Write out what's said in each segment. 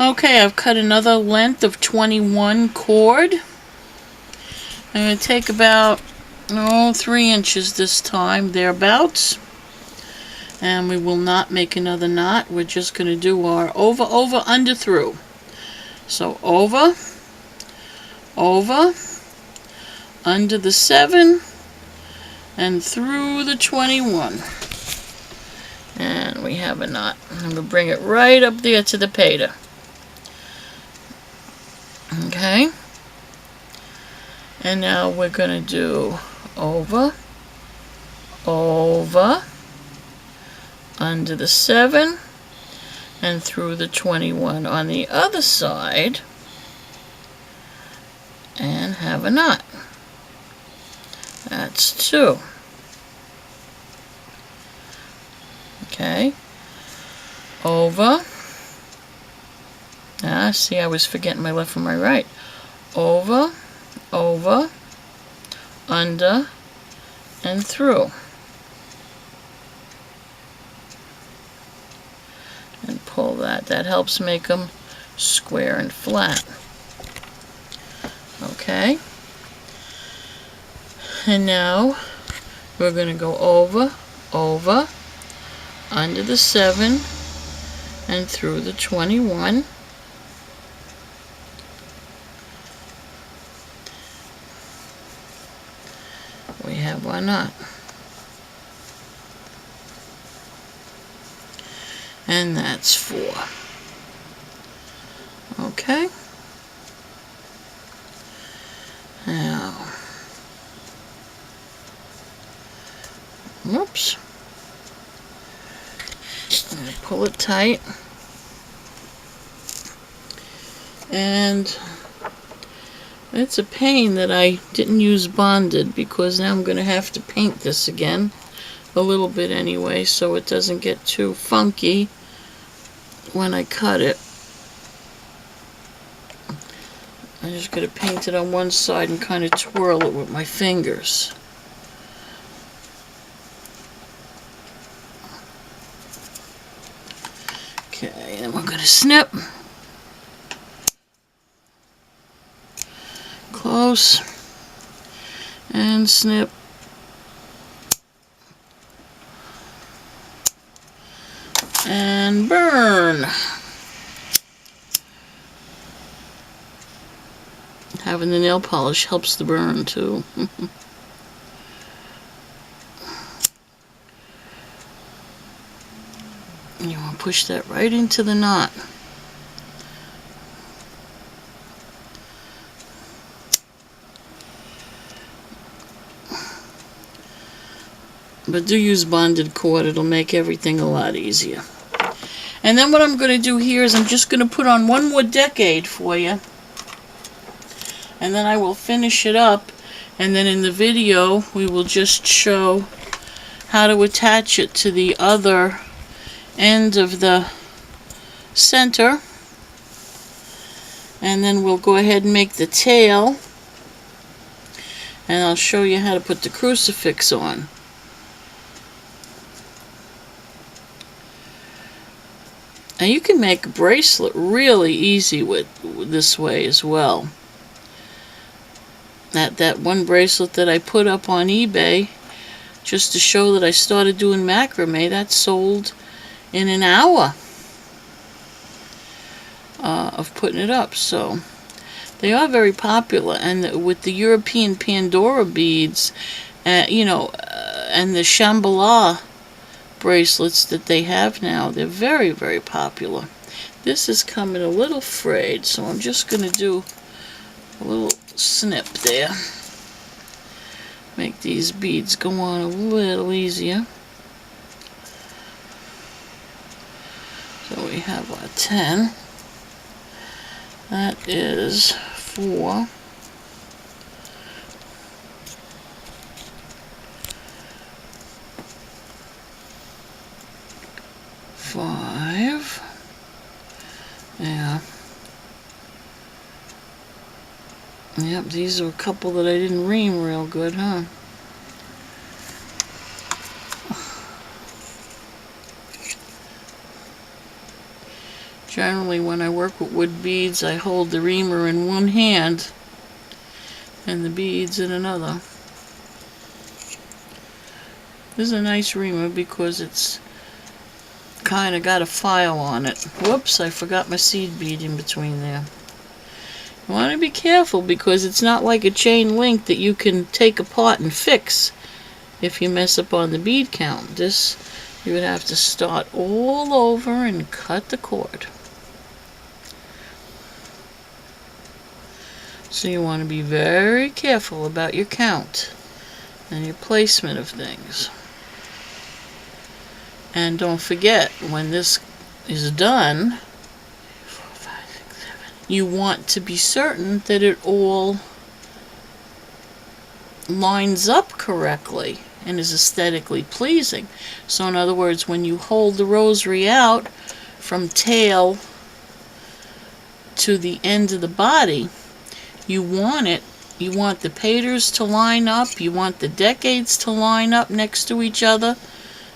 Okay, I've cut another length of 21 cord. I'm going to take about 3 inches this time, thereabouts. And we will not make another knot. We're just going to do our over, over, under, through. So over, over, under the 7, and through the 21. And we have a knot. And we'll bring it right up there to the pater. Okay. And now we're going to do over, over, under the 7, and through the 21 on the other side, and have a knot. That's 2. Okay. Over. See, I was forgetting my left from my right. Over, over, under, and through. And pull that. That helps make them square and flat. Okay. And now we're going to go over, over, under the 7, and through the 21. We have our knot. And that's 4. Okay. Now, whoops. I'm going to pull it tight. And it's a pain that I didn't use bonded, because now I'm going to have to paint this again a little bit anyway, so it doesn't get too funky when I cut it. I'm just going to paint it on one side and kind of twirl it with my fingers. Okay, and we're going to snip. Close. And snip. And burn. Having the nail polish helps the burn too. You want to push that right into the knot. But do use bonded cord, it'll make everything a lot easier. And then what I'm going to do here is I'm just going to put on one more decade for you. And then I will finish it up. And then in the video, we will just show how to attach it to the other end of the center. And then we'll go ahead and make the tail. And I'll show you how to put the crucifix on. Now you can make a bracelet really easy with this way as well. That one bracelet that I put up on eBay just to show that I started doing macrame, that sold in an hour of putting it up. So they are very popular, and with the European Pandora beads, you know, and the Shambhala bracelets that they have now, they're very, very popular. This is coming a little frayed, so I'm just going to do a little snip there. Make these beads go on a little easier. So we have our 10. That is 4. 5. Yeah. Yep, these are a couple that I didn't ream real good, huh? Generally, when I work with wood beads, I hold the reamer in one hand and the beads in another. This is a nice reamer because it's kind of got a file on it. Whoops, I forgot my seed bead in between there. You want to be careful because it's not like a chain link that you can take apart and fix if you mess up on the bead count. This, you would have to start all over and cut the cord. So you want to be very careful about your count and your placement of things. And don't forget, when this is done, 4, 5, 6, 7, you want to be certain that it all lines up correctly and is aesthetically pleasing. So in other words, when you hold the rosary out from tail to the end of the body, you want the paters to line up, you want the decades to line up next to each other.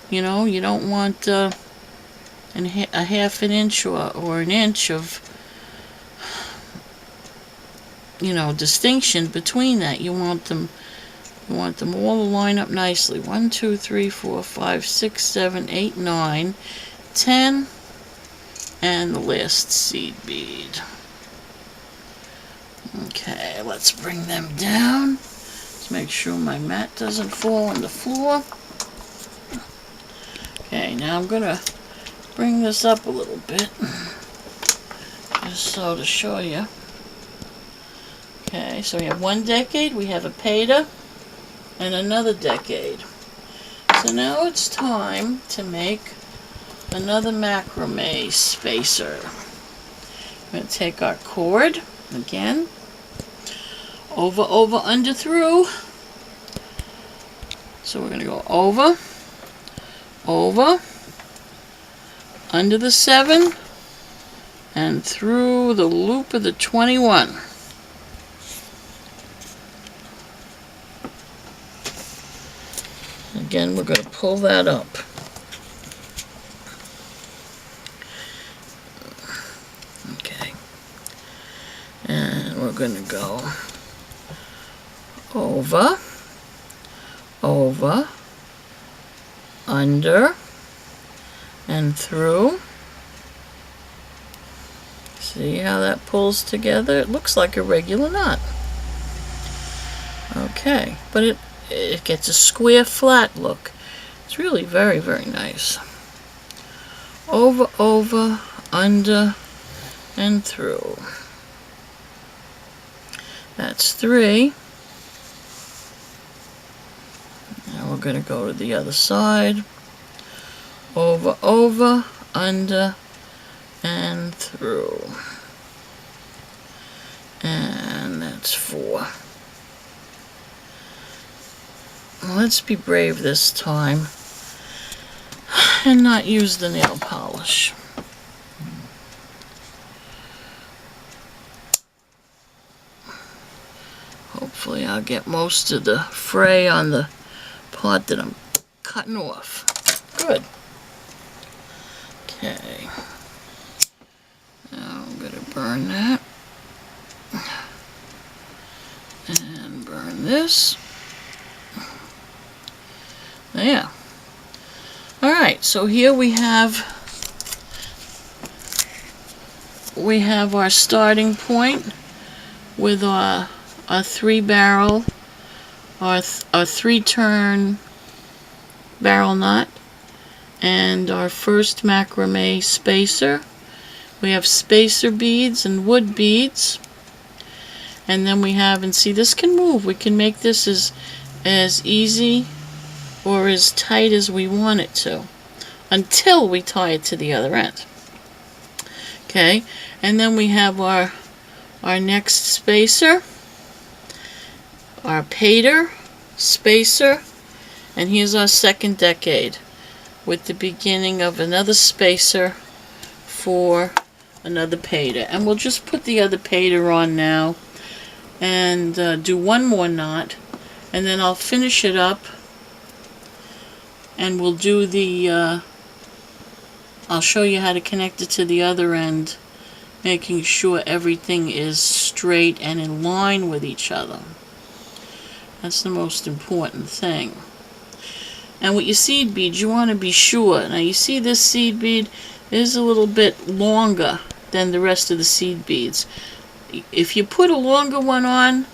You know, you don't want a half an inch or an inch of, you know, distinction between that. You want them all to line up nicely. 1, 2, 3, 4, 5, 6, 7, 8, 9, 10, and the last seed bead. Okay, let's bring them down. Let's make sure my mat doesn't fall on the floor. Okay, now I'm gonna bring this up a little bit, just so to show you. Okay, so we have one decade, we have a pater, and another decade. So now it's time to make another macrame spacer. We're going to take our cord, again, over, over, under, through. So we're going to go over, over, under the 7, and through the loop of the 21. Again, we're going to pull that up. Okay. And we're going to go over, over, under, and through. See how that pulls together? It looks like a regular knot. Okay, but it gets a square flat look. It's really very, very nice. Over, over, under, and through. That's 3. Now we're going to go to the other side. Over, over, under, and through. And that's 4. Let's be brave this time and not use the nail polish. Hopefully I'll get most of the fray on the part that I'm cutting off. Good. Okay. Now I'm going to burn that. And burn this. Yeah. Alright, so here we have our starting point with our 3-barrel, our 3-turn barrel knot, and our first macrame spacer. We have spacer beads and wood beads, and then we have, and see, this can move. We can make this as easy or as tight as we want it to until we tie it to the other end. Okay, and then we have our next spacer, our pater, spacer, and here's our second decade with the beginning of another spacer for another pater. And we'll just put the other pater on now and do one more knot, and then I'll finish it up and we'll do the I'll show you how to connect it to the other end, making sure everything is straight and in line with each other. That's the most important thing. And with your seed beads, you want to be sure. Now you see this seed bead is a little bit longer than the rest of the seed beads. If you put a longer one on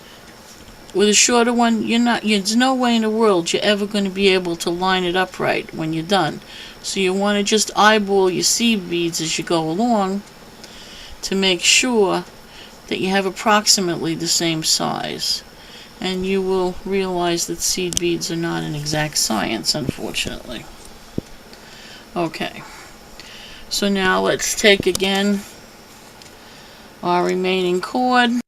with a shorter one, there's no way in the world you're ever going to be able to line it up right when you're done. So you want to just eyeball your seed beads as you go along to make sure that you have approximately the same size. And you will realize that seed beads are not an exact science, unfortunately. Okay, so now let's take again our remaining cord.